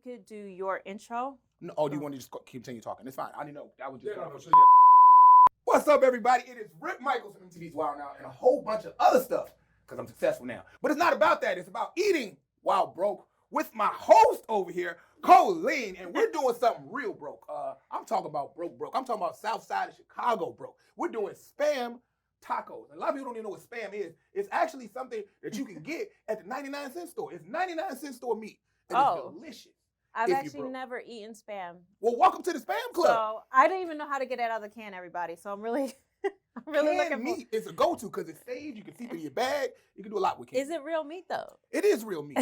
could do your intro. No, oh, do you want to just continue talking? It's fine. I didn't know. That was just. What's up, everybody? It is Rick Micheals from MTV's Wild Now and a whole bunch of other stuff because I'm successful now. But it's not about that. It's about eating while broke with my host over here, Coline, and we're doing something real broke. I'm talking about broke. I'm talking about South Side of Chicago broke. We're doing Spam tacos. And a lot of people don't even know what Spam is. It's actually something that you can get at the 99-cent store. It's 99-cent store meat. And it's delicious. I've actually never eaten Spam. Well, welcome to the Spam Club. So I didn't even know how to get it out of the can, everybody. So I'm really looking meat is a go-to because it's saved. You can keep it in your bag. You can do a lot with it. Is it real meat though? It is real meat.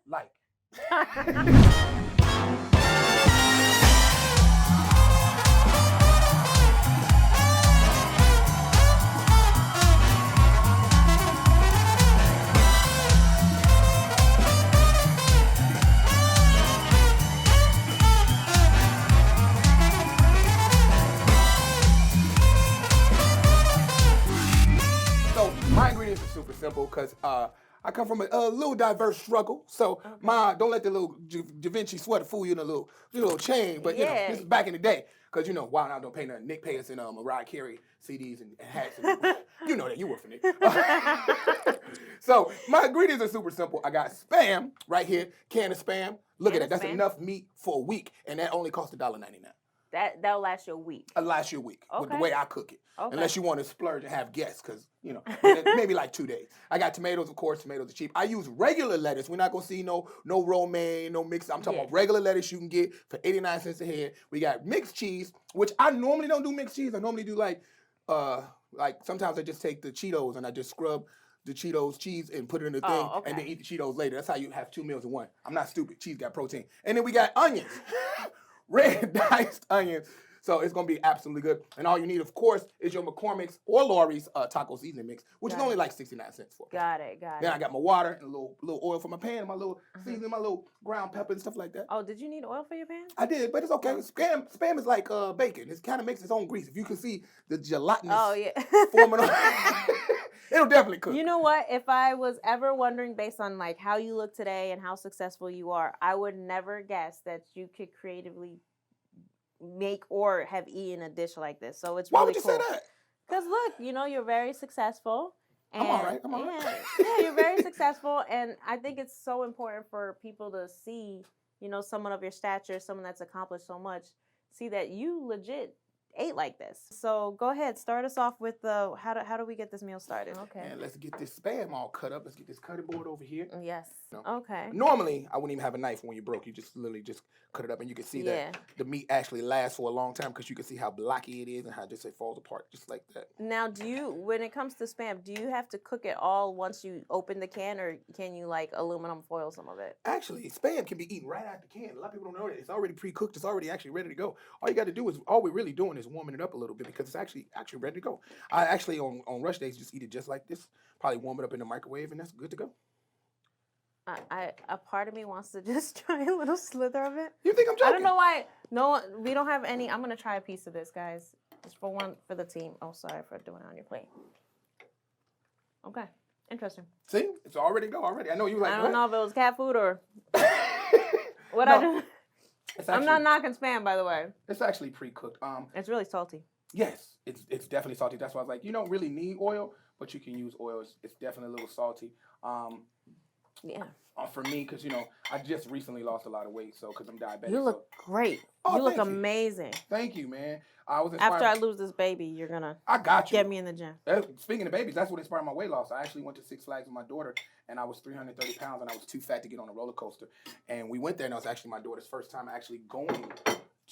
Like. My ingredients are super simple because I come from a little diverse struggle. So don't let the little Da Vinci sweater fool you in a little chain. But you know, this is back in the day because you know, Wild Now don't pay nothing. Nick pay us in Mariah Carey CDs and hats. And, you know that you work for Nick. So my ingredients are super simple. I got Spam right here, can of Spam. Look at that. That's enough meat for a week, and that only costs $1.99. That'll last you a week. It'll last you a week with the way I cook it. Okay. Unless you want to splurge and have guests, because, you know, maybe like 2 days. I got tomatoes, of course. Tomatoes are cheap. I use regular lettuce. We're not going to see no romaine, no mix. I'm talking about regular lettuce you can get for 89 cents a head. We got mixed cheese, which I normally don't do mixed cheese. I normally do like sometimes I just take the Cheetos and I just scrub the Cheetos cheese and put it in the thing and then eat the Cheetos later. That's how you have 2 meals in one. I'm not stupid. Cheese got protein. And then we got onions. Red diced onions. So it's going to be absolutely good. And all you need, of course, is your McCormick's or Lori's taco seasoning mix, which is only like 69 cents for. Got it. Then I got my water and a little oil for my pan and my little seasoning, my little ground pepper and stuff like that. Oh, did you need oil for your pan? I did, but it's okay. Spam is like bacon. It kind of makes its own grease. If you can see the gelatinous forming on it'll definitely cook. You know what? If I was ever wondering based on like how you look today and how successful you are, I would never guess that you could creatively make or have eaten a dish like this. So it's really cool. Why would you say that? Because look, you know, you're very successful. And, I'm all right. Yeah, you're very successful. And I think it's so important for people to see, you know, someone of your stature, someone that's accomplished so much, see that you legit ate like this. So go ahead, start us off with how do we get this meal started? Okay. And let's get this Spam all cut up. Let's get this cutting board over here. Yes. You know? Okay. Normally, I wouldn't even have a knife when you're broke. You just literally just cut it up, and you can see that the meat actually lasts for a long time because you can see how blocky it is and how it falls apart just like that. Now, when it comes to Spam, do you have to cook it all once you open the can, or can you like aluminum foil some of it? Actually, Spam can be eaten right out the can. A lot of people don't know that. It's already pre-cooked. It's already actually ready to go. All you got to do is, all we're really doing is warming it up a little bit because it's actually ready to go. I actually, on rush days, just eat it just like this. Probably warm it up in the microwave, and that's good to go. A part of me wants to just try a little slither of it. You think I'm joking? I don't know why. No, we don't have any. I'm gonna try a piece of this, guys. Just for the team. Oh, sorry for doing it on your plate. Okay, interesting. See, it's already go already. I know you were like. I don't know if it was cat food or what I do. I'm not knocking Spam, by the way. It's actually pre-cooked. It's really salty. Yes, it's definitely salty. That's why I was like, you don't really need oil, but you can use oil. It's definitely a little salty. Yeah. For me, because, you know, I just recently lost a lot of weight, so because I'm diabetic. You look great. Oh, you look amazing. Thank you, man. I was inspired. After I lose this baby, you're going to get me in the gym. Speaking of babies, that's what inspired my weight loss. I actually went to Six Flags with my daughter, and I was 330 pounds, and I was too fat to get on a roller coaster. And we went there, and it was actually my daughter's first time actually going to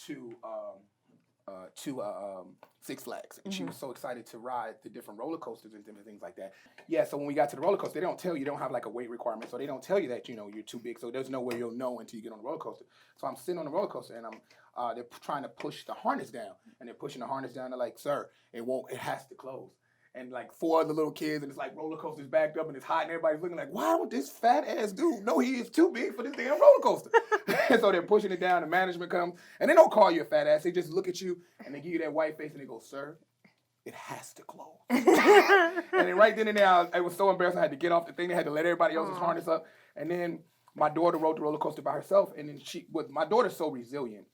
Six Flags, and she was so excited to ride the different roller coasters and different things like that. Yeah, so when we got to the roller coaster, they don't tell you, they don't have like a weight requirement, so they don't tell you that, you know, you're too big, so there's no way you'll know until you get on the roller coaster. So I'm sitting on the roller coaster, and they're trying to push the harness down, and they're pushing the harness down. They're like, sir, it has to close. And like 4 other little kids, and it's like roller coasters backed up, and it's hot, and everybody's looking like, why would this fat ass dude know he is too big for this damn roller coaster? And so they're pushing it down, the management comes, and they don't call you a fat ass, they just look at you, and they give you that white face, and they go, sir, it has to close. And then right then and there, it was so embarrassing, I had to get off the thing, they had to let everybody else's harness up, and then my daughter rode the roller coaster by herself, and then my daughter's so resilient.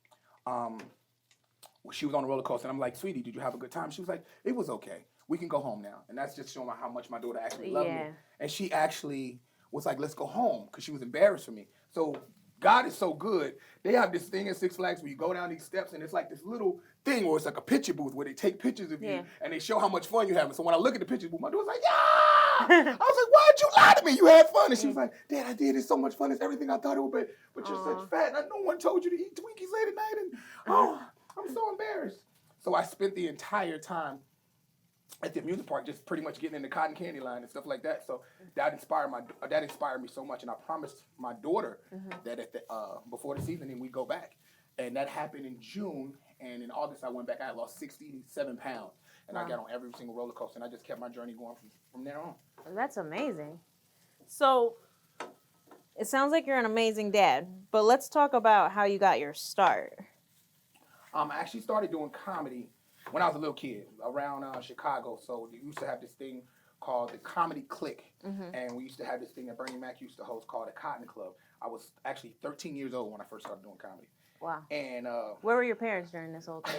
She was on the roller coaster, and I'm like, sweetie, did you have a good time? She was like, it was okay. We can go home now. And that's just showing how much my daughter actually loved me. And she actually was like, let's go home, because she was embarrassed for me. So God is so good. They have this thing at Six Flags where you go down these steps, and it's like this little thing where it's like a picture booth where they take pictures of you, and they show how much fun you're having. So when I look at the picture booth, my daughter's like, yeah! I was like, why'd you lie to me? You had fun. And she was like, Dad, I did. It's so much fun. It's everything I thought it would be. But you're such fat, and no one told you to eat Twinkies late at night. And I'm so embarrassed. So I spent the entire time at the amusement park just pretty much getting in the cotton candy line and stuff like that. So that inspired me so much. And I promised my daughter that at the before the season, then we go back. And that happened in June. And in August, I went back. I lost 67 pounds. And I got on every single roller coaster. And I just kept my journey going from there on. That's amazing. So it sounds like you're an amazing dad. But let's talk about how you got your start. I actually started doing comedy when I was a little kid around Chicago. So we used to have this thing called the Comedy Click. And we used to have this thing that Bernie Mac used to host called the Cotton Club. I was actually 13 years old when I first started doing comedy. Wow. And where were your parents during this whole thing?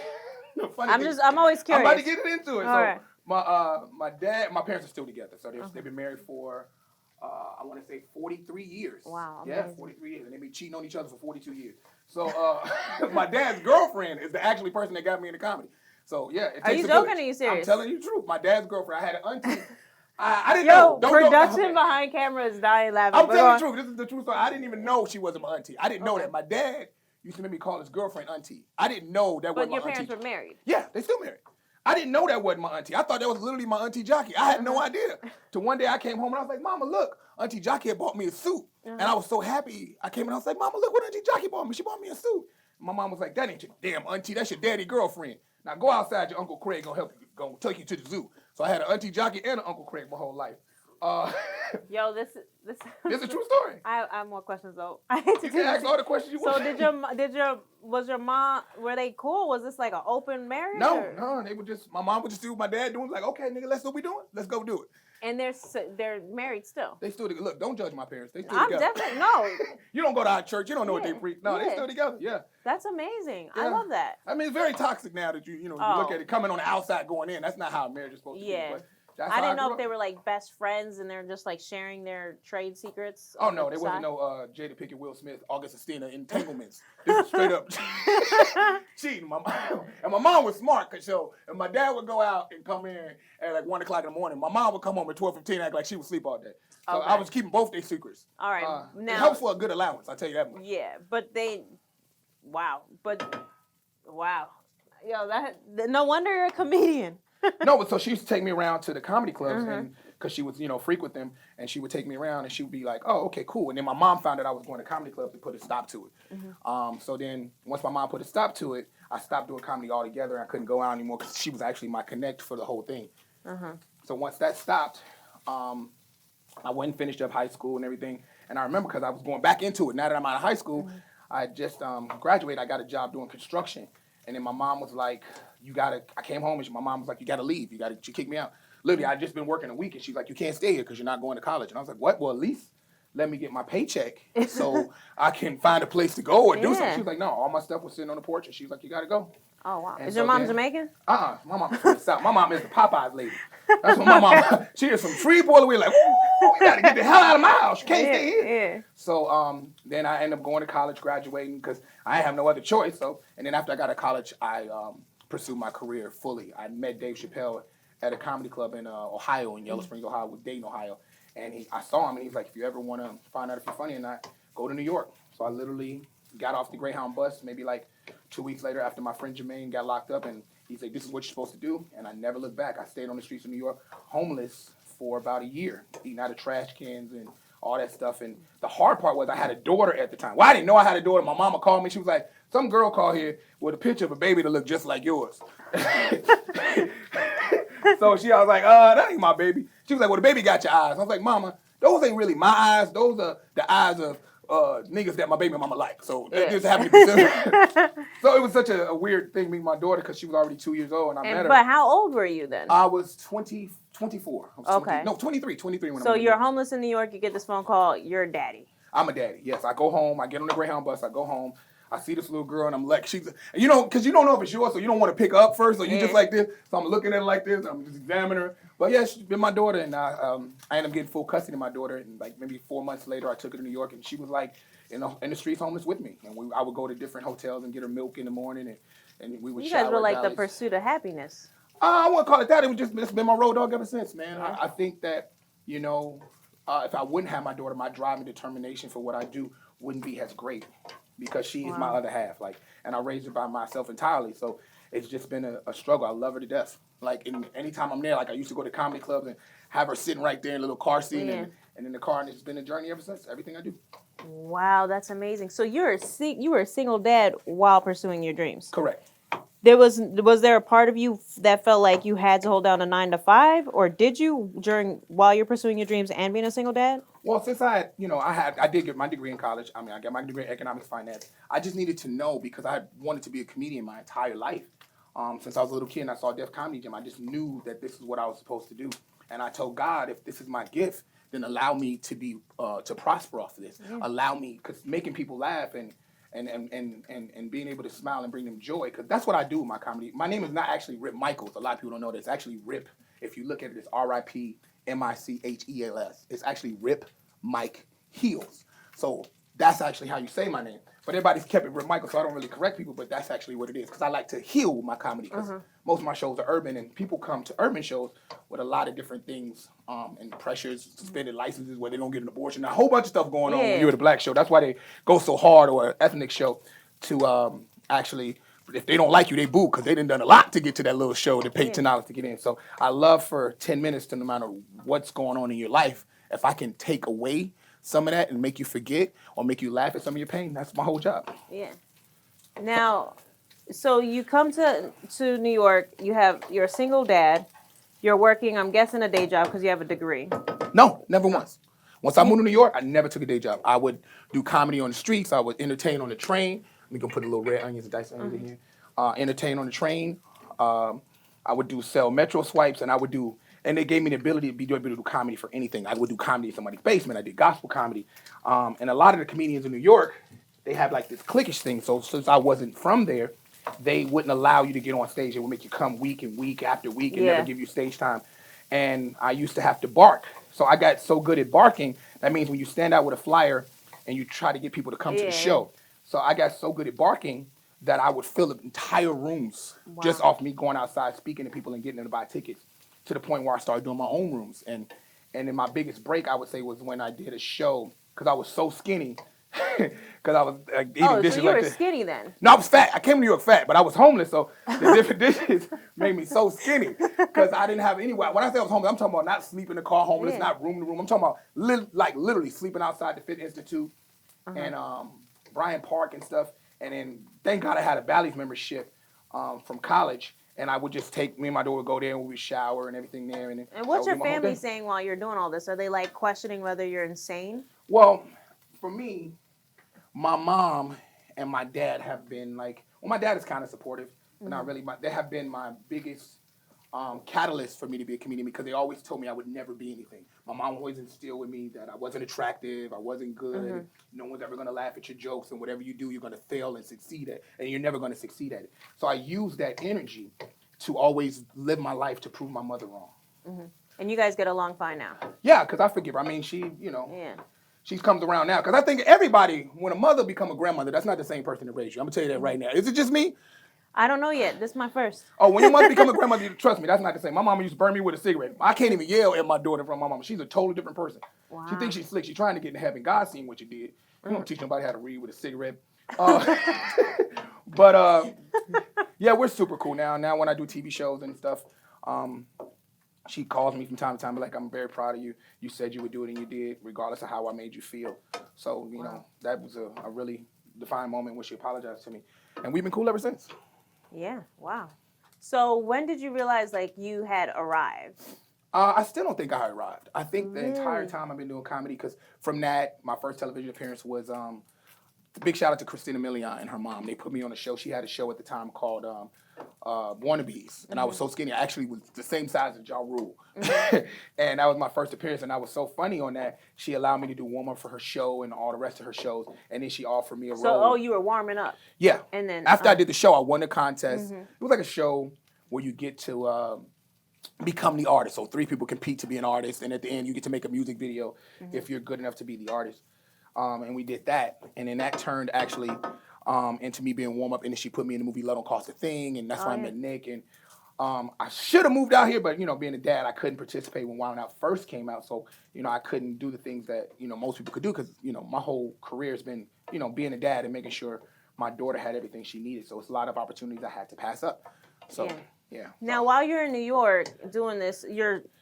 I'm always curious. I'm about to get into it. All right. My parents are still together. So they've been married for I want to say 43 years. Wow. Yeah, amazing. 43 years. And they've been cheating on each other for 42 years. So my dad's girlfriend is the actually person that got me into comedy. So yeah, it takes Are you a joking? village. Or are you serious? I'm telling you the truth. My dad's girlfriend. I had an auntie. I didn't Yo, know. production behind camera is dying laughing. I'm telling you the truth. This is the truth story. I didn't even know she wasn't my auntie. I didn't know that. My dad used to make me call his girlfriend auntie. I didn't know that wasn't my auntie. But your parents were married. Yeah, they still married. I didn't know that wasn't my auntie. I thought that was literally my auntie Jockey. I had no idea. Till one day I came home and I was like, Mama, look, Auntie Jockey had bought me a suit. And I was so happy. I came and I was like, Mama, look what Auntie Jockey bought me. She bought me a suit. My mom was like, that ain't your damn auntie. That's your daddy girlfriend. Now go outside. Your Uncle Craig gonna help you. Gonna take you to the zoo. So I had an Auntie Jockey and an Uncle Craig my whole life. Yo, this is a true story. I have more questions though. I hate to You can ask all the questions you want. So was your mom, were they cool? Was this like an open marriage? No, they would just, my mom would just see what my dad doing. Like, okay, nigga, let's do what we doing. Let's go do it. And they're married still. They still together. Look, don't judge my parents. They still I'm together. definitely no. You don't go to our church. You don't know what they preach. No, they still together. Yeah. That's amazing. Yeah. I love that. I mean, it's very toxic now that you look at it coming on the outside going in. That's not how marriage is supposed to be. But I didn't know if they were like best friends and they're just like sharing their trade secrets. Oh no, there wasn't no Jada Pinkett, Will Smith, August Astina entanglements. This was straight up cheating. My mom was smart and my dad would go out and come in at like 1 o'clock in the morning. My mom would come home at 12:15, act like she would sleep all day. So I was keeping both their secrets. All right, now it helps for a good allowance. I'll tell you that much. Yeah, but wow, yo, no wonder you're a comedian. No, but so she used to take me around to the comedy clubs, and because she was, frequent them, and she would take me around, and she would be like, "Oh, okay, cool." And then my mom found out I was going to comedy clubs to put a stop to it. So then once my mom put a stop to it, I stopped doing comedy altogether. I couldn't go out anymore because she was actually my connect for the whole thing. So once that stopped, I went and finished up high school and everything. And I remember because I was going back into it. Now that I'm out of high school, I just graduated. I got a job doing construction, and then my mom was like, I came home and my mom was like, you gotta leave. She kicked me out. Literally, I'd just been working a week and she's like, you can't stay here because you're not going to college. And I was like, what? Well, at least let me get my paycheck so I can find a place to go or do something. She was like, no, all my stuff was sitting on the porch and she was like, you gotta go. Oh, wow. And is your mom Jamaican? My mom is from the South. My mom is the Popeyes lady. That's what my mom, she is from Shreveport. We're like, we gotta get the hell out of my house. You can't stay here. Yeah. So then I ended up going to college, graduating because I have no other choice. So, and then after I got to college, I pursued my career fully. I met Dave Chappelle at a comedy club in Ohio, in Yellow Springs, Ohio, with Dayton, Ohio. And I saw him, and he's like, if you ever want to find out if you're funny or not, go to New York. So I literally got off the Greyhound bus maybe like 2 weeks later after my friend Jermaine got locked up, and he's like, this is what you're supposed to do. And I never looked back. I stayed on the streets of New York, homeless for about a year, eating out of trash cans and all that stuff. And the hard part was I had a daughter at the time. Well, I didn't know I had a daughter. My mama called me. She was like, some girl called here with a picture of a baby that looked just like yours. So I was like, that ain't my baby. She was like, well, the baby got your eyes. I was like, Mama, those ain't really my eyes. Those are the eyes of niggas that my baby mama like. So that just happened to be similar. So it was such a weird thing meeting my daughter because she was already 2 years old and I met her. But how old were you then? I was 24. I was okay. 23 when I So went you're homeless in New York. You get this phone call. You're daddy. I'm a daddy. Yes, I go home. I get on the Greyhound bus. I go home. I see this little girl and I'm like, you know, because you don't know if it's yours, so you don't want to pick her up first, so you just like this. So I'm looking at her like this. I'm just examining her. But yeah, she's been my daughter, and I ended up getting full custody of my daughter. And like maybe 4 months later, I took her to New York, and she was like in the streets homeless with me. And I would go to different hotels and get her milk in the morning, and we would You shower. guys were like the valleys. pursuit of happiness. I wouldn't call it that. It's been my road dog ever since, man. Yeah. I think that, you know, if I wouldn't have my daughter, my drive and determination for what I do wouldn't be as great because she is my other half. Like, and I raised her by myself entirely. So it's just been a struggle. I love her to death. Like, anytime I'm there, like I used to go to comedy clubs and have her sitting right there in a little car seat and in the car, and it's been a journey ever since. Everything I do. Wow, that's amazing. So you were a single dad while pursuing your dreams. Correct. Was there a part of you that felt like you had to hold down a 9 to 5, or did you while you're pursuing your dreams and being a single dad? Well, since I did get my degree in college. I mean, I got my degree in economics finance. I just needed to know because I wanted to be a comedian my entire life. Since I was a little kid and I saw Def Comedy Jam, I just knew that this is what I was supposed to do. And I told God, if this is my gift, then allow me to be to prosper off of this. Yeah. Allow me, because making people laugh and being able to smile and bring them joy, because that's what I do with my comedy. My name is not actually Rip Micheals. A lot of people don't know that. It's actually Rip. If you look at it, it's RIP Micheals. It's actually Rip Mike Heels. So that's actually how you say my name. But everybody's kept it Rip Michael, so I don't really correct people, but that's actually what it is. Because I like to heal with my comedy, because most of my shows are urban, and people come to urban shows with a lot of different things and pressures, suspended licenses where they don't get an abortion, a whole bunch of stuff going on when you're at a black show. That's why they go so hard, or an ethnic show, to actually, if they don't like you, they boo, because they done a lot to get to that little show to pay $10 to get in. So I love for 10 minutes, to no matter what's going on in your life, if I can take away some of that and make you forget or make you laugh at some of your pain, that's my whole job. Yeah. Now, so you come to New York, you're a single dad, you're working, I'm guessing, a day job because you have a degree. No, never once. Once I moved to New York, I never took a day job. I would do comedy on the streets. I would entertain on the train. We can put a little red onions and diced onions in here. Entertain on the train. I would sell Metro swipes, and they gave me the ability to be able to do comedy for anything. I would do comedy in somebody's basement. I did gospel comedy. And a lot of the comedians in New York, they have like this cliquish thing. So since I wasn't from there, they wouldn't allow you to get on stage. They would make you come week and week after week and never give you stage time. And I used to have to bark. So I got so good at barking, that means when you stand out with a flyer and you try to get people to come to the show. So I got so good at barking that I would fill entire rooms just off me going outside, speaking to people and getting them to buy tickets, to the point where I started doing my own rooms. And then my biggest break, I would say, was when I did a show, because I was so skinny, because I was eating dishes so you were skinny then? No, I was fat. I came to New York fat, but I was homeless, so the different dishes made me so skinny, because I didn't have anywhere. When I say I was homeless, I'm talking about not sleeping in the car homeless, not room to room. I'm talking about literally sleeping outside the Fit Institute and Bryant Park and stuff. And then, thank God I had a Bally's membership from college. And I would just me and my daughter would go there and we would shower and everything there. And what's your family saying while you're doing all this? Are they like questioning whether you're insane? Well, for me, my mom and my dad have been like, well, my dad is kind of supportive, but not really. They have been my biggest catalyst for me to be a comedian, because they always told me I would never be anything. My mom always instilled with me that I wasn't attractive, I wasn't good, no one's ever going to laugh at your jokes, and whatever you do, you're going to fail and succeed at, and you're never going to succeed at it. So I use that energy to always live my life to prove my mother wrong. And you guys get along fine now? Yeah, because I forgive her. I mean, she comes around now. Because I think everybody, when a mother become a grandmother, that's not the same person that raised you. I'm going to tell you that right now. Is it just me? I don't know yet. This is my first. Oh, when your mother become a grandmother, trust me, that's not the same. My mama used to burn me with a cigarette. I can't even yell at my daughter from my mama. She's a totally different person. Wow. She thinks she's slick. She's trying to get into heaven. God seen what you did. You don't teach nobody how to read with a cigarette. But yeah, we're super cool now. Now when I do TV shows and stuff, she calls me from time to time, like, I'm very proud of you. You said you would do it and you did, regardless of how I made you feel. So, you know, that was a really defining moment when she apologized to me. And we've been cool ever since. Yeah, wow. So when did you realize, like, you had arrived? I still don't think I arrived. I think the entire time I've been doing comedy, because from that, my first television appearance was, big shout out to Christina Milian and her mom. They put me on a show. She had a show at the time called wannabes, and I was so skinny. I actually was the same size as Ja Rule, and that was my first appearance. And I was so funny on that. She allowed me to do warm up for her show and all the rest of her shows, and then she offered me a So, role. oh, you were warming up. Yeah. And then after I did the show, I won the contest. It was like a show where you get to become the artist. So 3 people compete to be an artist, and at the end, you get to make a music video if you're good enough to be the artist. And we did that, and then that turned actually into me being warm up, and then she put me in the movie Love Don't Cost a Thing, and that's why I met Nick. And I should have moved out here, but being a dad, I couldn't participate when Wild 'N Out first came out, so I couldn't do the things that most people could do because my whole career has been being a dad and making sure my daughter had everything she needed. So it's a lot of opportunities I had to pass up. So yeah. Now, while you're in New York doing this,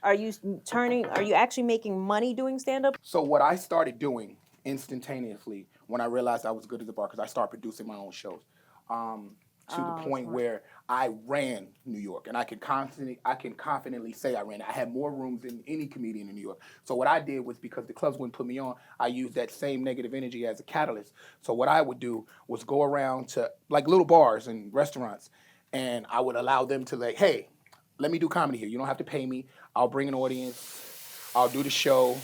are you actually making money doing stand up? So what I started doing instantaneously when I realized I was good as a bar, because I started producing my own shows, to the point where I ran New York, and I can confidently say I ran it. I had more rooms than any comedian in New York. So what I did was, because the clubs wouldn't put me on, I used that same negative energy as a catalyst. So what I would do was go around to like little bars and restaurants, and I would allow them to like, hey, let me do comedy here. You don't have to pay me. I'll bring an audience. I'll do the show.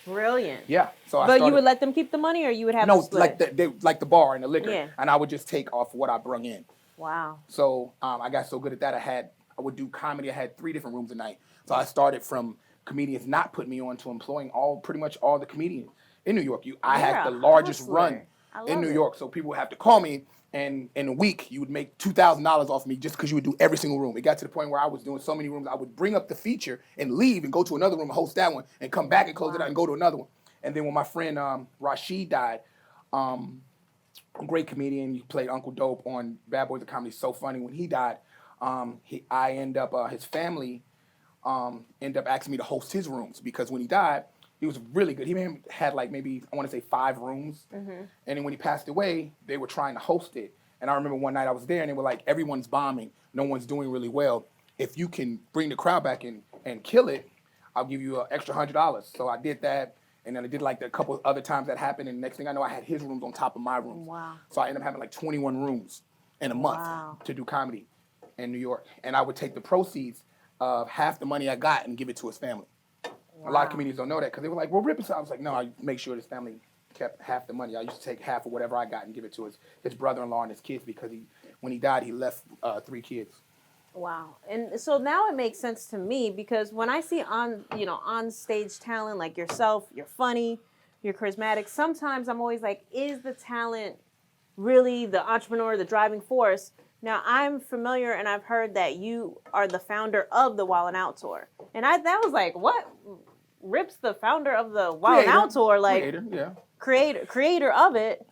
Brilliant. Yeah. So but you would let them keep the money, or you would have like the bar and the liquor, and I would just take off what I brung in. Wow. So I got so good at that. I would do comedy. I had 3 different rooms a night. So I started from comedians not putting me on to employing pretty much all the comedians in New York. I had the largest run in New York, so people would have to call me, and in a week you would make $2,000 off me just because you would do every single room. It got to the point where I was doing so many rooms, I would bring up the feature and leave and go to another room and host that one, and come back and close it out and go to another one. And then when my friend Rashid died, a great comedian, he played Uncle Dope on Bad Boys of Comedy, so funny. When he died, his family ended up asking me to host his rooms, because when he died, he was really good. He had like maybe, I want to say 5 rooms. And then when he passed away, they were trying to host it. And I remember one night I was there, and they were like, everyone's bombing. No one's doing really well. If you can bring the crowd back and kill it, I'll give you an extra $100. So I did that. And then I did like a couple other times that happened. And next thing I know, I had his rooms on top of my rooms. Wow. So I ended up having like 21 rooms in a month to do comedy in New York. And I would take the proceeds of half the money I got and give it to his family. A lot of comedians don't know that, because they were like, well, rip it. So I was like, no, I make sure his family kept half the money. I used to take half of whatever I got and give it to his brother-in-law and his kids, because when he died, he left 3 kids. Wow. And so now it makes sense to me, because when I see on stage talent like yourself, you're funny, you're charismatic, sometimes I'm always like, is the talent really the entrepreneur, the driving force? Now, I'm familiar, and I've heard that you are the founder of the Wild 'N Out Tour. And that was like, what? Rip's the founder of the Wild 'N Out Tour, like creator of it.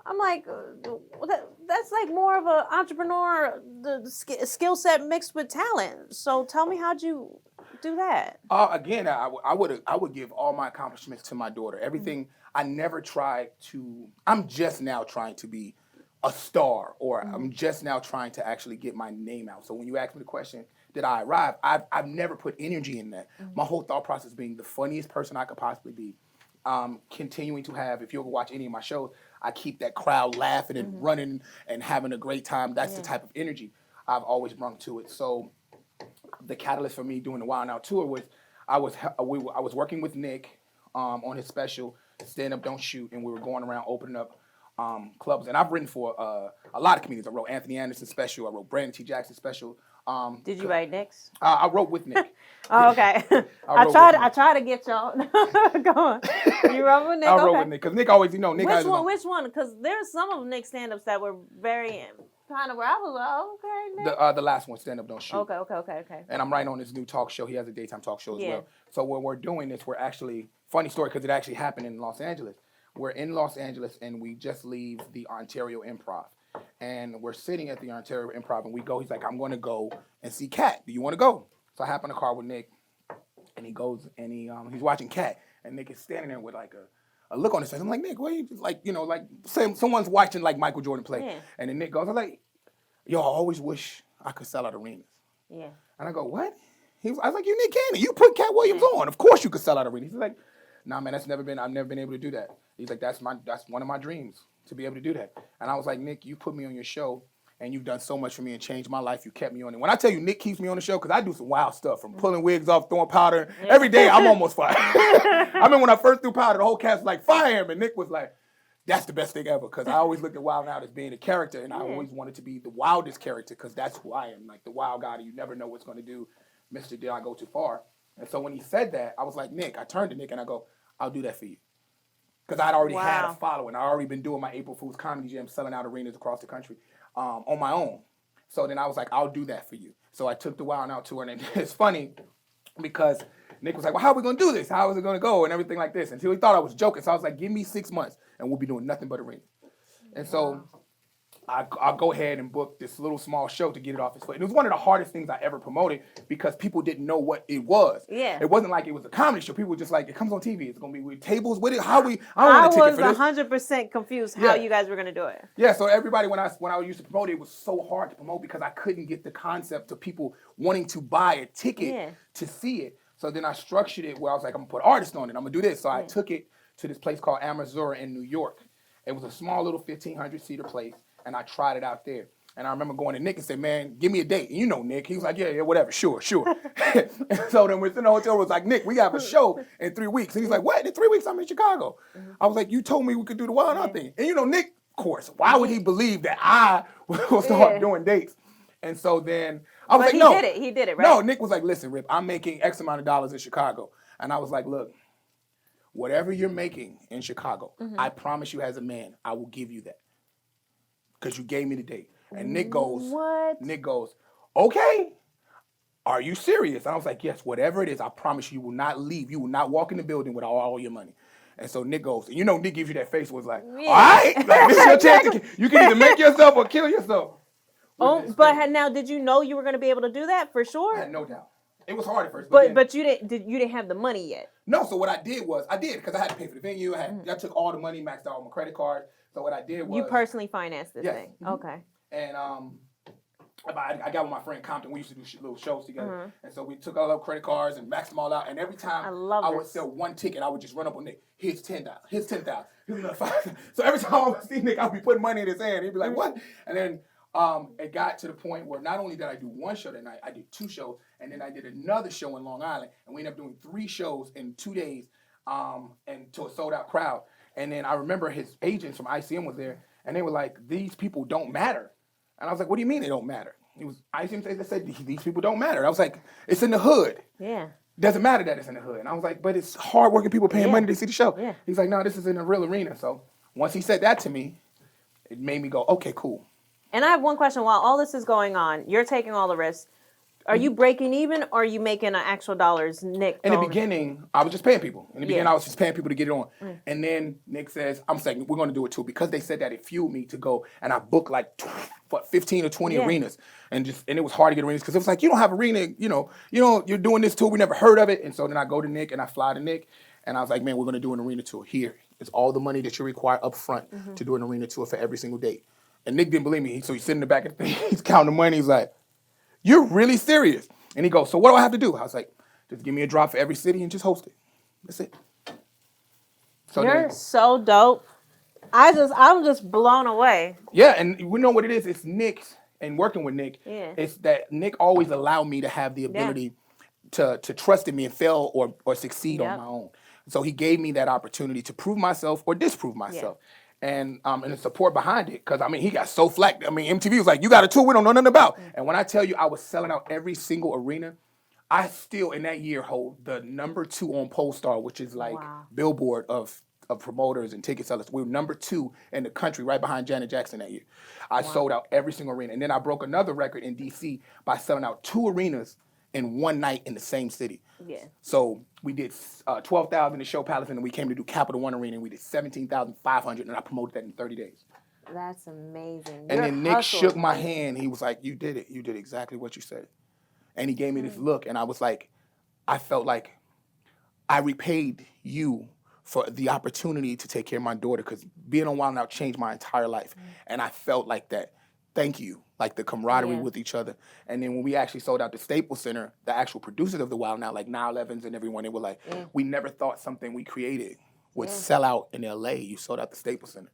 I'm like, that's like more of an entrepreneur, the skill set mixed with talent. So tell me, how'd you do that? Again, I would give all my accomplishments to my daughter. Everything, I never tried to. I'm just now trying to be a star, or I'm just now trying to actually get my name out. So when you ask me the question, did I arrive? I've never put energy in that. My whole thought process being the funniest person I could possibly be. Continuing to have, if you ever watch any of my shows, I keep that crowd laughing and running and having a great time. That's the type of energy I've always brought to it. So the catalyst for me doing the Wild 'N Out Tour was I was working with Nick on his special Stand Up Don't Shoot, and we were going around opening up clubs. And I've written for a lot of comedians. I wrote Anthony Anderson's special. I wrote Brandon T. Jackson's special. Did you write Nick's? I wrote with Nick. Oh, okay. I try to get y'all. Go on. You wrote with Nick? I wrote with Nick, because Nick always, Nick. Which one? Because there's some of Nick's stand-ups that were very kind of where I was like, oh, okay, Nick. The last one, Stand Up Don't Shoot. Okay. And I'm writing on this new talk show. He has a daytime talk show as well. So when we're doing this, we're actually, funny story, because it actually happened in Los Angeles. We're in Los Angeles, and we just leave the Ontario Improv. And we're sitting at the Ontario Improv, and we go, he's like, I'm going to go and see Cat. Do you want to go? So I hop in the car with Nick, and he goes, and he's watching Cat, and Nick is standing there with like a look on his face. I'm like, Nick, what are you, like, like someone's watching like Michael Jordan play. Yeah. And then Nick goes, I'm like, yo, I always wish I could sell out arenas. Yeah. And I go, what? I was like, you Nick Cannon, you put Cat Williams on. Of course you could sell out arenas. He's like, nah, man, I've never been able to do that. He's like, that's one of my dreams, to be able to do that. And I was like, Nick, you put me on your show, and you've done so much for me and changed my life. You kept me on it. When I tell you Nick keeps me on the show, because I do some wild stuff, from pulling wigs off, throwing powder. Every day I'm almost fired. I remember when I first threw powder, the whole cast was like, fire him. And Nick was like, that's the best thing ever, because I always looked at Wild 'N Out as being a character, and I always wanted to be the wildest character, because that's who I am, like the wild guy that you never know what's going to do. Mr. Did I go too far? And so when he said that, I was like, Nick, I turned to Nick and I go, I'll do that for you. Because I'd already had a following. I'd already been doing my April Fool's Comedy Jam, selling out arenas across the country on my own. So then I was like, I'll do that for you. So I took the Wild 'N Out tour, and it's funny because Nick was like, well, how are we going to do this? How is it going to go? And everything like this. Until he thought I was joking. So I was like, give me 6 months, and we'll be doing nothing but arenas. And so I'll go ahead and book this little small show to get it off his foot. And it was one of the hardest things I ever promoted, because people didn't know what it was. Yeah. It wasn't like it was a comedy show. People were just like, it comes on TV. It's going to be with tables with it. I don't want a ticket for this. I was 100% confused how you guys were going to do it. Yeah, so everybody, when I used to promote it, it was so hard to promote because I couldn't get the concept of people wanting to buy a ticket to see it. So then I structured it where I was like, I'm going to put artists on it. I'm going to do this. So I took it to this place called Amazura in New York. It was a small little 1,500-seater place. And I tried it out there. And I remember going to Nick and said, man, give me a date. And you know Nick. He was like, yeah, whatever, sure. And so then we're in the hotel. It was like, Nick, we have a show in 3 weeks. And he's like, what? In 3 weeks, I'm in Chicago. I was like, you told me we could do the Wild 'N Out thing. And you know, Nick, of course, why would he believe that I will start doing dates? And so then I was like, no. He did it, right? No, Nick was like, listen, Rip, I'm making X amount of dollars in Chicago. And I was like, look, whatever you're making in Chicago, I promise you as a man, I will give you that. Because you gave me the date. And Nick goes, what? Nick goes, okay, are you serious? And I was like, yes, whatever it is, I promise you will not leave. You will not walk in the building without all your money. And so Nick goes, and you know Nick gives you that face, was like, all right, like, this is your chance. You can either make yourself or kill yourself. But now, did you know you were going to be able to do that for sure? I had no doubt. It was hard at first. But you didn't have the money yet. No, so what I did because I had to pay for the venue. I took all the money, maxed out all my credit cards. So what I did was... You personally financed this thing? Okay. And I got with my friend Compton. We used to do little shows together. And so we took all our credit cards and maxed them all out. And every time I would sell one ticket, I would just run up on Nick. Here's $10,000. Here's $10,000. Here's another $5,000. So every time I would see Nick, I would be putting money in his hand. He'd be like, what? And then it got to the point where not only did I do one show that night, I did 2 shows. And then I did another show in Long Island. And we ended up doing 3 shows in 2 days and to a sold-out crowd. And then I remember his agents from ICM was there, and they were like, these people don't matter. And I was like, what do you mean they don't matter? It was ICM said, these people don't matter. I was like, it's in the hood. Yeah. Doesn't matter that it's in the hood. And I was like, but it's hardworking people paying money to see the show. Yeah. He's like, no, this is in a real arena. So once he said that to me, it made me go, okay, cool. And I have one question. While all this is going on, you're taking all the risks. Are you breaking even, or are you making actual dollars, Nick? In the beginning, I was just paying people. In the beginning, I was just paying people to get it on. And then Nick says, I'm saying, we're going to do it too. Because they said that, it fueled me to go. And I booked like 15 or 20 arenas. And it was hard to get arenas because it was like, you don't have arena, you're doing this tour. We never heard of it. And so then I go to Nick and I fly to Nick. And I was like, man, we're going to do an arena tour. Here, it's all the money that you require up front to do an arena tour for every single date. And Nick didn't believe me. So he's sitting in the back of the thing. He's counting the money. He's like, you're really serious? And he goes, so what do I have to do? I was like, just give me a drop for every city and just host it. That's it. So you're so dope. I'm just blown away. Yeah, and we know what it is. It's Nick's, and working with Nick, it's that Nick always allowed me to have the ability to trust in me and fail or succeed on my own. So he gave me that opportunity to prove myself or disprove myself. And the support behind it, because he got so flack. MTV was like, you got a tour we don't know nothing about. And when I tell you I was selling out every single arena, I still in that year hold the #2 on Polestar, which is like Billboard of promoters and ticket sellers. We were #2 in the country, right behind Janet Jackson that year. I sold out every single arena. And then I broke another record in DC by selling out 2 arenas in one night in the same city. Yeah. So we did 12,000 in the Show Palace, and then we came to do Capital One Arena, and we did 17,500, and I promoted that in 30 days. That's amazing. And then Nick shook my hand. He was like, you did it. You did exactly what you said. And he gave me this look, and I was like, I felt like I repaid you for the opportunity to take care of my daughter, because being on Wild 'N Out changed my entire life. And I felt like that. Thank you. Like the camaraderie with each other. And then when we actually sold out the Staples Center, the actual producers of the Wild 'N Out, like Niall Evans and everyone, they were like, we never thought something we created would sell out in LA. You sold out the Staples Center.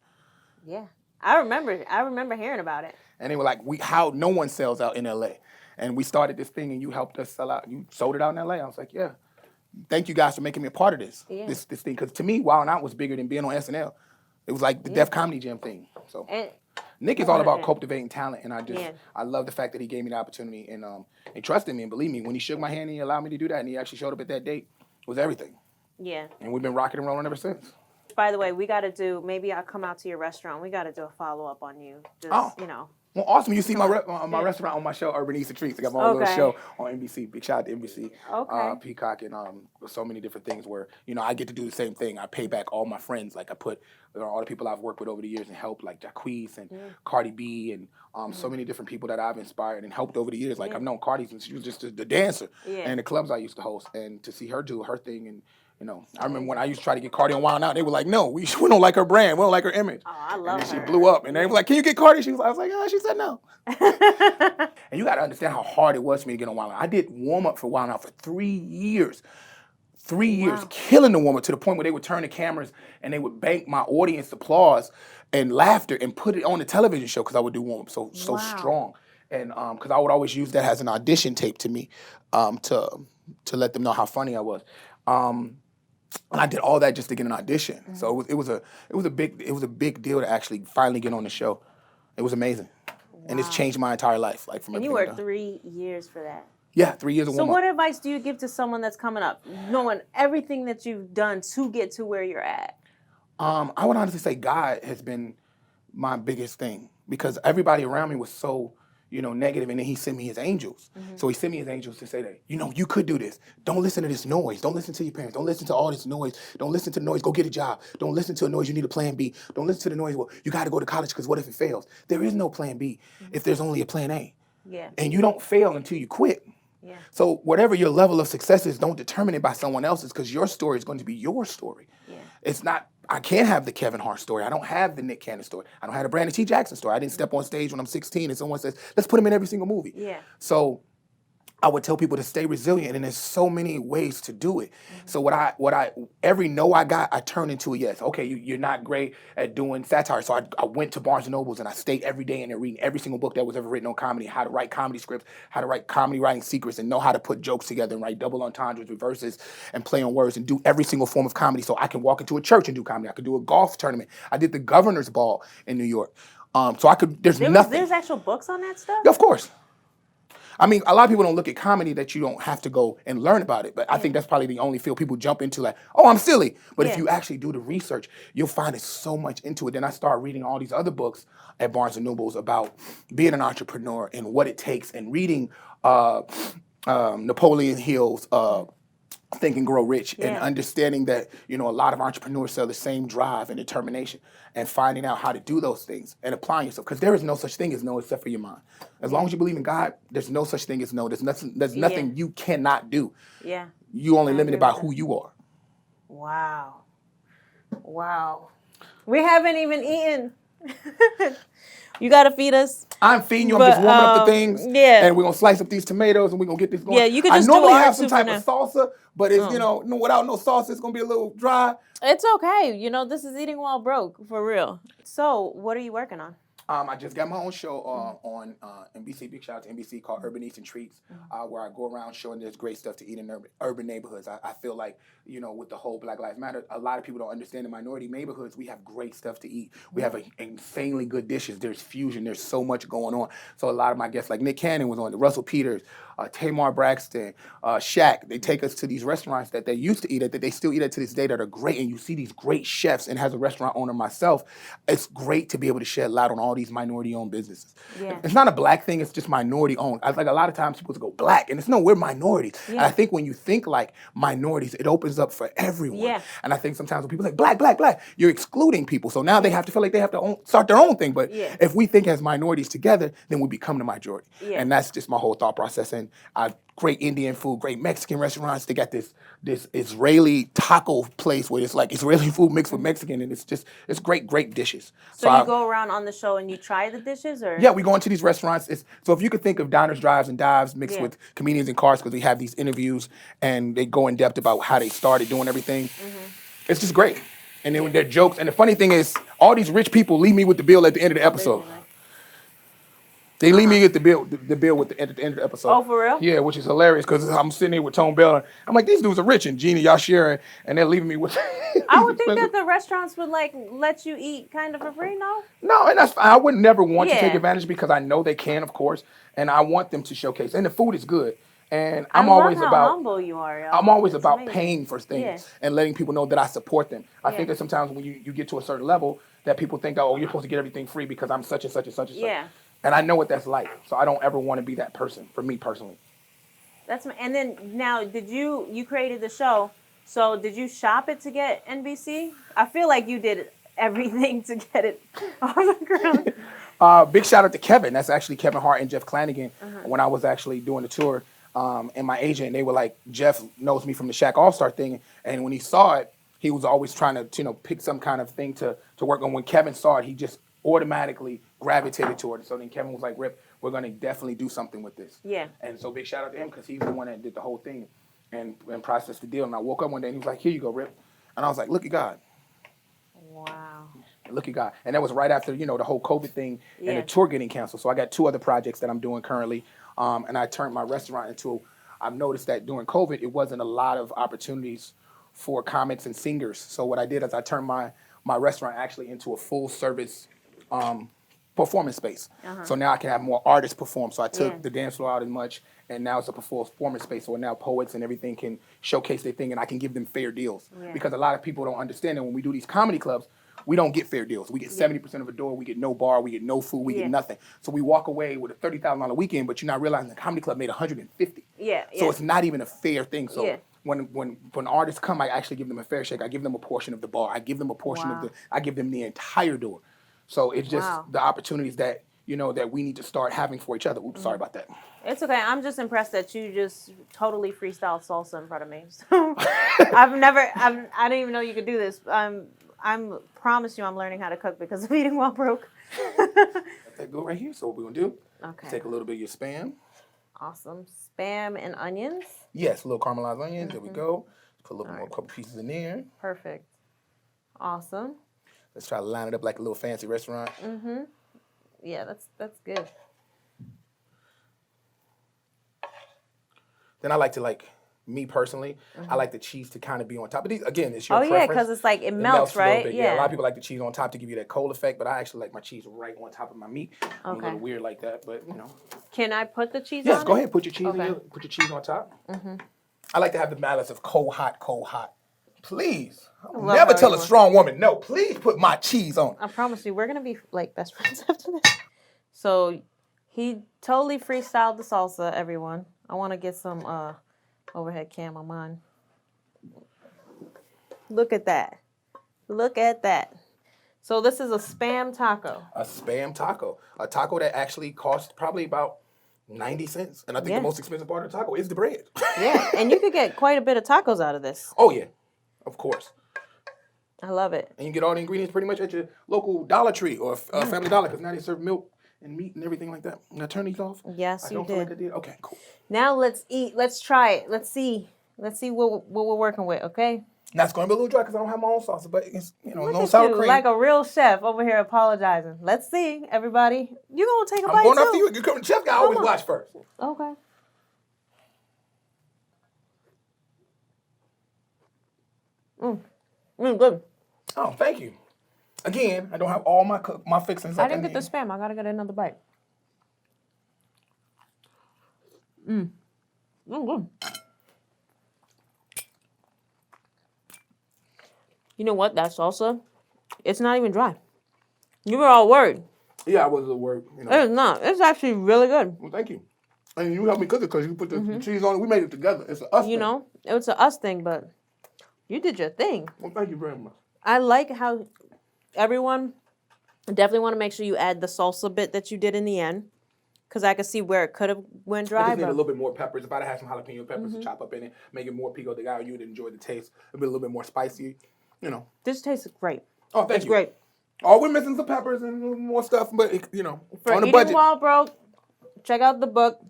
Yeah. I remember hearing about it. And they were like, how no one sells out in LA. And we started this thing and you helped us sell out. You sold it out in LA. I was like, yeah. Thank you guys for making me a part of this. Yeah. This thing. Because to me, Wild 'N Out was bigger than being on SNL. It was like the Def Comedy Jam thing. So And Nick is all about cultivating talent, and I love the fact that he gave me the opportunity and trusted me and believe me. When he shook my hand and he allowed me to do that and he actually showed up at that date, it was everything. yeah. And we've been rocking and rolling ever since. By the way, we got to do, maybe I'll come out to your restaurant. We got to do a follow-up on you. Just, you know. Well, awesome. You see my restaurant on my show, Urban Eats and Treats. I got my own little show on NBC. Big shout out to NBC, Peacock, and so many different things where, you know, I get to do the same thing. I pay back all my friends. Like I put all the people I've worked with over the years and helped, like Jacquees and Cardi B and so many different people that I've inspired and helped over the years. Like I've known Cardi since she was just the dancer and the clubs I used to host. And to see her do her thing and, you know, I remember when I used to try to get Cardi on Wild 'N Out, they were like, no, we don't like her brand. We don't like her image. Oh, I love and her. She blew up. And they were like, can you get Cardi? I was like, oh, she said no. And you got to understand how hard it was for me to get on Wild 'N Out. I did warm-up for Wild 'N Out for 3 years. 3 years, killing the warm-up to the point where they would turn the cameras and they would bank my audience applause and laughter and put it on the television show because I would do warm-up so strong. And because I would always use that as an audition tape to me to let them know how funny I was. And I did all that just to get an audition. So it was a big deal to actually finally get on the show. It was amazing, and it's changed my entire life. Like from and you worked 3 years for that. Yeah, 3 years of warm-up. So what advice do you give to someone that's coming up, knowing everything that you've done to get to where you're at? I would honestly say God has been my biggest thing because everybody around me was so, you know, negative, and then he sent me his angels. So he sent me his angels to say that, you know, you could do this. Don't listen to this noise. Don't listen to your parents. Don't listen to all this noise. Don't listen to the noise. Go get a job. Don't listen to a noise. You need a plan B. Don't listen to the noise. Well, you got to go to college because what if it fails? There is no plan B if there's only a plan A. Yeah. And you don't fail until you quit. Yeah. So whatever your level of success is, don't determine it by someone else's because your story is going to be your story. Yeah. It's not, I can't have the Kevin Hart story. I don't have the Nick Cannon story. I don't have the Brandon T. Jackson story. I didn't step on stage when I'm 16 and someone says, let's put him in every single movie. Yeah. So I would tell people to stay resilient, and there's so many ways to do it. So every no I got, I turned into a yes. Okay, you're not great at doing satire. So I went to Barnes & Nobles, and I stayed every day in there reading every single book that was ever written on comedy, how to write comedy scripts, how to write comedy writing secrets, and know how to put jokes together and write double entendres, reverses, and play on words, and do every single form of comedy. So I can walk into a church and do comedy. I could do a golf tournament. I did the governor's ball in New York. So I could, there's nothing. There's actual books on that stuff? Yeah, of course. I mean, a lot of people don't look at comedy that you don't have to go and learn about it. But I think that's probably the only field people jump into like, oh, I'm silly. But if you actually do the research, you'll find there's so much into it. Then I started reading all these other books at Barnes & Nobles about being an entrepreneur and what it takes, and reading Napoleon Hill's Think and Grow Rich, and understanding that, you know, a lot of entrepreneurs sell the same drive and determination, and finding out how to do those things and applying yourself. Because there is no such thing as no except for your mind. As long as you believe in God, there's no such thing as no. There's nothing you cannot do. Yeah. You only limited by who you are. Wow. We haven't even eaten. You got to feed us. I'm feeding you. I'm just warming up the things. Yeah. And we're going to slice up these tomatoes and we're going to get this going. Yeah, you could just I normally do have some type of salsa, but it's, you know, without no sauce, it's going to be a little dry. It's okay. You know, this is eating while broke, for real. So, what are you working on? I just got my own show on NBC. Big shout out to NBC, called Urban Eats and Treats, where I go around showing there's great stuff to eat in urban neighborhoods. I feel like, you know, with the whole Black Lives Matter, a lot of people don't understand in minority neighborhoods, we have great stuff to eat. We have insanely good dishes. There's fusion. There's so much going on. So a lot of my guests, like Nick Cannon was on, Russell Peters, Tamar Braxton, Shaq, they take us to these restaurants that they used to eat at, that they still eat at to this day, that are great. And you see these great chefs, and as a restaurant owner myself, it's great to be able to shed light on all these minority-owned businesses. Yeah. It's not a black thing, it's just minority-owned. Like a lot of times people go black, and it's no, we're minorities. Yeah. And I think when you think like minorities, it opens up for everyone. Yeah. And I think sometimes when people say black, black, black, you're excluding people. So now they have to feel like they have to start their own thing. But if we think as minorities together, then we become the majority. Yeah. And that's just my whole thought process. And great Indian food, great Mexican restaurants. They got this Israeli taco place where it's like Israeli food mixed with Mexican, and it's great dishes. So you go around on the show and you try the dishes, or? Yeah, we go into these restaurants. So if you could think of diners, drives, and dives mixed with comedians and cars, because we have these interviews and they go in depth about how they started doing everything. It's just great. And then their jokes. And the funny thing is, all these rich people leave me with the bill at the end of the episode. They leave me with the bill at the end of the episode. Oh, for real? Yeah, which is hilarious because I'm sitting here with Tone Bell. And I'm like, these dudes are rich, and Gina, y'all sharing, and they're leaving me with. I would think that the restaurants would like let you eat kind of for free, no? No, and that's fine. I would never want to take advantage because I know they can, of course, and I want them to showcase. And the food is good. And I'm always love how humble you are, y'all. I'm always It's about amazing. paying for things and letting people know that I support them. I think that sometimes when you get to a certain level, that people think, oh, you're supposed to get everything free because I'm such and such and such and such. Yeah. And I know what that's like, so I don't ever want to be that person. For me personally. And then now, you created the show? So did you shop it to get NBC? I feel like you did everything to get it on the ground. Big shout out to Kevin. That's actually Kevin Hart and Jeff Flanagan. When I was actually doing the tour, and my agent, they were like, Jeff knows me from the Shaq All-Star thing, and when he saw it, he was always trying to pick some kind of thing to work on. When Kevin saw it, he just automatically gravitated toward it. So then Kevin was like, Rip, we're going to definitely do something with this. Yeah. And so big shout out to him because he's the one that did the whole thing and processed the deal. And I woke up one day and he was like, here you go, Rip. And I was like, look at God. Wow. Look at God. And that was right after, the whole COVID thing and the tour getting canceled. So I got 2 other projects that I'm doing currently. And I turned my restaurant I've noticed that during COVID, it wasn't a lot of opportunities for comics and singers. So what I did is I turned my restaurant actually into a full service performance space. So now I can have more artists perform. So I took the dance floor out as much, and now it's a performance space. So now poets and everything can showcase their thing, and I can give them fair deals. Because a lot of people don't understand that when we do these comedy clubs, we don't get fair deals. We get 70% of a door. We get no bar. We get no food. We get nothing. So we walk away with a $30,000 weekend, but you're not realizing the comedy club made $150. So it's not even a fair thing. So when artists come, I actually give them a fair shake. I give them a portion of the bar. I give them a portion of I give them the entire door. So it's just the opportunities that, that we need to start having for each other. Oops, sorry about that. It's okay. I'm just impressed that you just totally freestyled salsa in front of me. So I didn't even know you could do this. I'm promise you I'm learning how to cook because of Eating Well Broke. That go right here. So what we're going to do, take a little bit of your Spam. Awesome. Spam and onions? Yes, a little caramelized onions. There we go. Put a little more, couple pieces in there. Perfect. Awesome. Let's try to line it up like a little fancy restaurant. Yeah, that's good. Then I like to me personally, I like the cheese to kind of be on top. But again, it's your preference. Oh yeah, because it's like it melts, right? Yeah. A lot of people like the cheese on top to give you that cold effect, but I actually like my cheese right on top of my meat. I'm a little weird like that, but Can I put the cheese on? Yes, go ahead. Put your cheese put your cheese on top. I like to have the balance of cold, hot, cold, hot. Please. Never tell a strong woman, no, please put my cheese on. I promise you, we're going to be like best friends after this. So he totally freestyled the salsa, everyone. I want to get some overhead cam on mine. Look at that. Look at that. So this is a Spam taco. A Spam taco. A taco that actually costs probably about 90 cents. And I think the most expensive part of the taco is the bread. Yeah, and you could get quite a bit of tacos out of this. Oh, yeah. Of course. I love it. And you get all the ingredients pretty much at your local Dollar Tree or Family Dollar because now they serve milk and meat and everything like that. Can I turn these off? Yes, you did. Feel like I did. Okay, cool. Now let's eat. Let's try it. Let's see what we're working with, okay? Now it's going to be a little dry because I don't have my own salsa, but it's, Look no at sour you, cream. like a real chef over here apologizing. Let's see, everybody. You going to take a bite, I'm going too? after you. You come, chef guy always watch first. Okay. Good. Oh, thank you. Again, I don't have all my fixings. I didn't get the Spam. I gotta get another bite. Good. You know what? That salsa, it's not even dry. You were all worried. Yeah, I was a little worried. It's not. It's actually really good. Well, thank you. And you helped me cook it because you put the cheese on it. We made it together. It's an us thing. It's a us thing, but you did your thing. Well, thank you very much. I like how everyone definitely want to make sure you add the salsa bit that you did in the end, because I could see where it could have went dry. I just need a little bit more peppers. If I'd have had some jalapeno peppers to chop up in it, make it more pico de gallo, you would enjoy the taste. It'd be a little bit more spicy, This tastes great. Oh, thank you. It's great. Oh, we're missing some peppers and a little more stuff, but, For on a Eating budget. Well Broke, check out the book,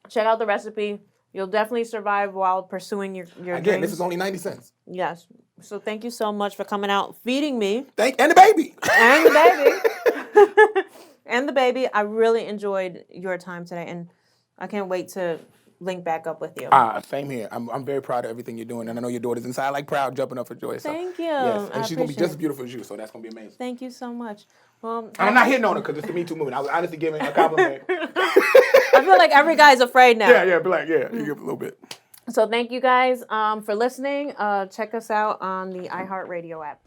check out the recipe. You'll definitely survive while pursuing your Again, dreams. this is only 90 cents. Yes. So thank you so much for coming out, feeding me. And the baby. And the baby. And the baby. I really enjoyed your time today, and I can't wait to link back up with you. Same here. I'm very proud of everything you're doing, and I know your daughter's inside like proud, jumping up for joy. So, Thank you. yes, and I she's gonna be appreciate just as beautiful as you. So that's gonna be amazing. Thank you so much. Well, and I'm not hitting on her because it's the Me Too movement. I was honestly giving a compliment. I feel like every guy's afraid now. Yeah, be like, yeah, you give a little bit. So thank you guys for listening. Check us out on the iHeartRadio app.